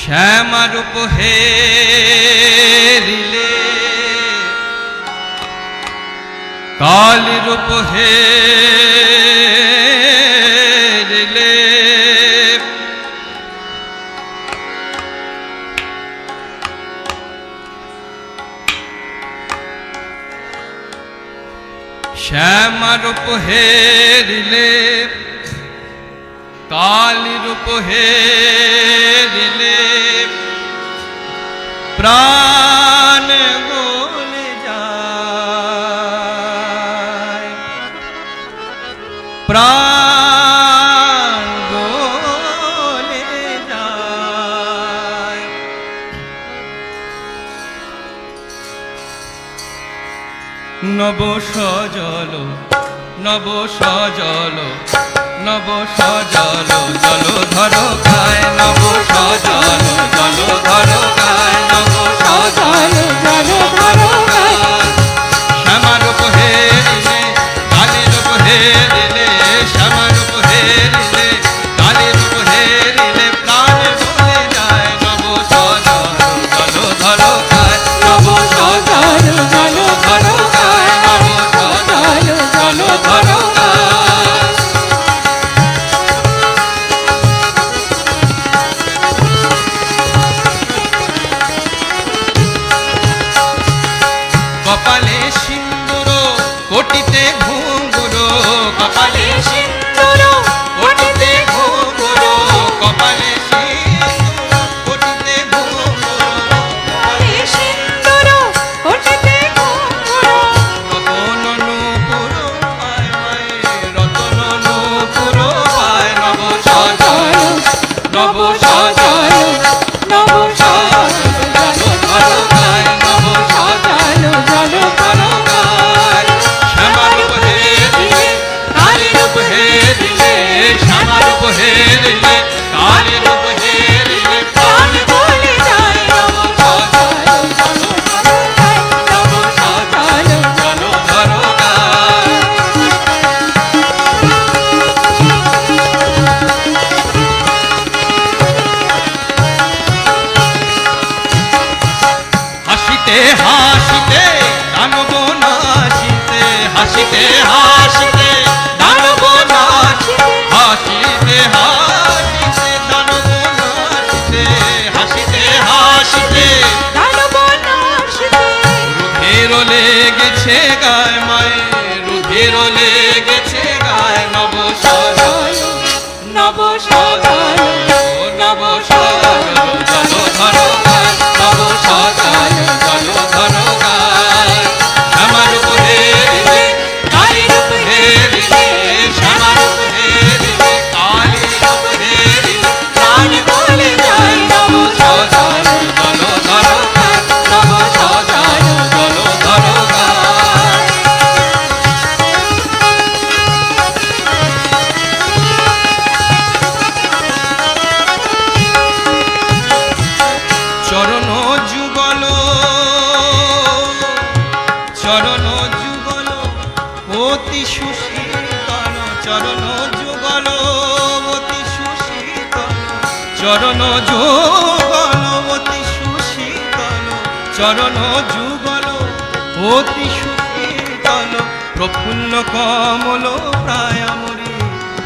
শ্যামারূপ হেরিলে কালীরূপ হেরিলে শ্যামারূপ হেরিলে কালীরূপ হেরিলে প্রাণ গলে যায়, প্রাণ গলে যায়। নব সজল নব সজল নব সজল জলধর গায়, নব সজল জলধর গায়, নব সজল জলধর গায়। শ্যামারূপ হেরিলে কালীরূপ হেরিলে, শ্যামারূপ হেরিলে কালীরূপ হেরিলে প্রাণ ভুলে যায়। নব সজল জলধর গায়, নব সজল জলধর গায়, নব সজল জলধর গায়। কপালে সিন্দুর কোটিতে ঘুঙ্গুর, কপালে সিন্দুর কোটিতে ঘুঙ্গুর, কপালে সিন্দুর কোটিতে ঘুঙ্গুর, কপালে সিন্দুর কোটিতে ঘুঙ্গুর। রতন নূপুর পায় মায়ে, রতন নূপুর পায়। নব সজল নব সজল নব সজল জলধর গায়, নব সজল জলধর গায়। শ্যামারূপ হেরিলে কালীরূপ হেরিলে, শ্যামারূপ হেরিলে কালীরূপ হেরিলে প্রাণ ভুলে যায়। নব সজল জলধর গায়, নব সজল জলধর গায়। হাসিতে হাসিতে দানব নাচিতে, হাসিতে হাসিতে দানব নাচিতে, হাসিতে হাসিতে দানব নাচিতে, হাসিতে হাসিতে দানব নাচিতে। রুধির লেগেছে গায় মায়ে, রুধির লেগেছে গায়। নব সজল নব সজল নব সজল জলধর গায়, নব সজল জলধর গায়। শ্যামারূপ হেরিলে কালীরূপ হেরিলে, শ্যামারূপ হেরিলে কালীরূপ হেরিলে প্রাণ ভুলে যায়। নব সজল জলধর গায়, নব সজল জলধর গায়। চরণ যুগল চরণ যুগল অতি সুশীতল, চরণ যুগল অতি সুশীতল, চরণ যুগল অতি সুশীতল, চরণ যুগল অতি সুশীতল। প্রফুল্ল কমল প্রায় আমরি,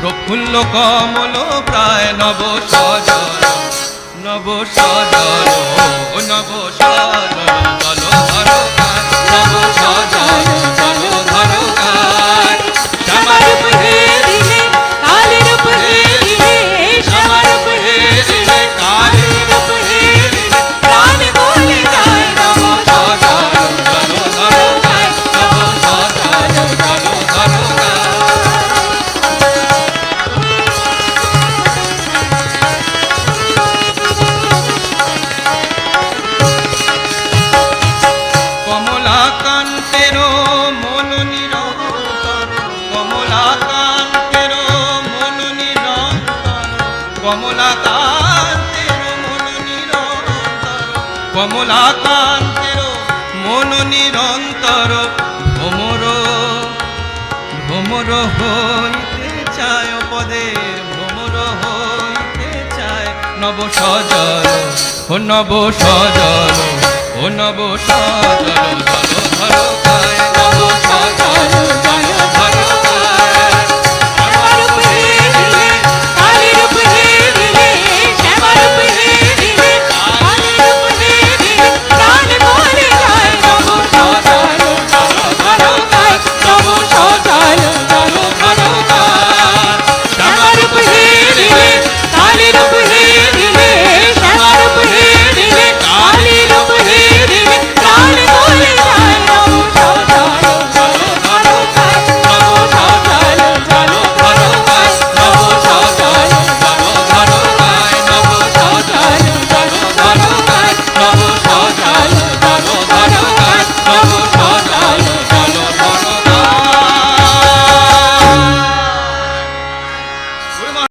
প্রফুল্ল কমল প্রায়। নব সজল নব সজল নব সজল জলধর গায়, নব সজল জলধর গায়। শ্যামারূপ হেরিলে কালীরূপ হেরিলে, শ্যামারূপ হেরিলে কালীরূপ হেরিলে প্রাণ ভুলে যায়। নব সজল জলধর গায়, নব সজল জলধর গায়। কমলাকান্তের মন নিরন্তর, কমলাকান্তের মন নিরন্তর, কমলাকান্তের মন নিরন্তর, কমলাকান্তের মন নিরন্তর। ভ্রমর ভ্রমর হইতে চায় পদের, ভ্রমর হইতে চায়। নব সজল ও নব সজল ও নব সজল ধরো ধরো গায়ে নব সজল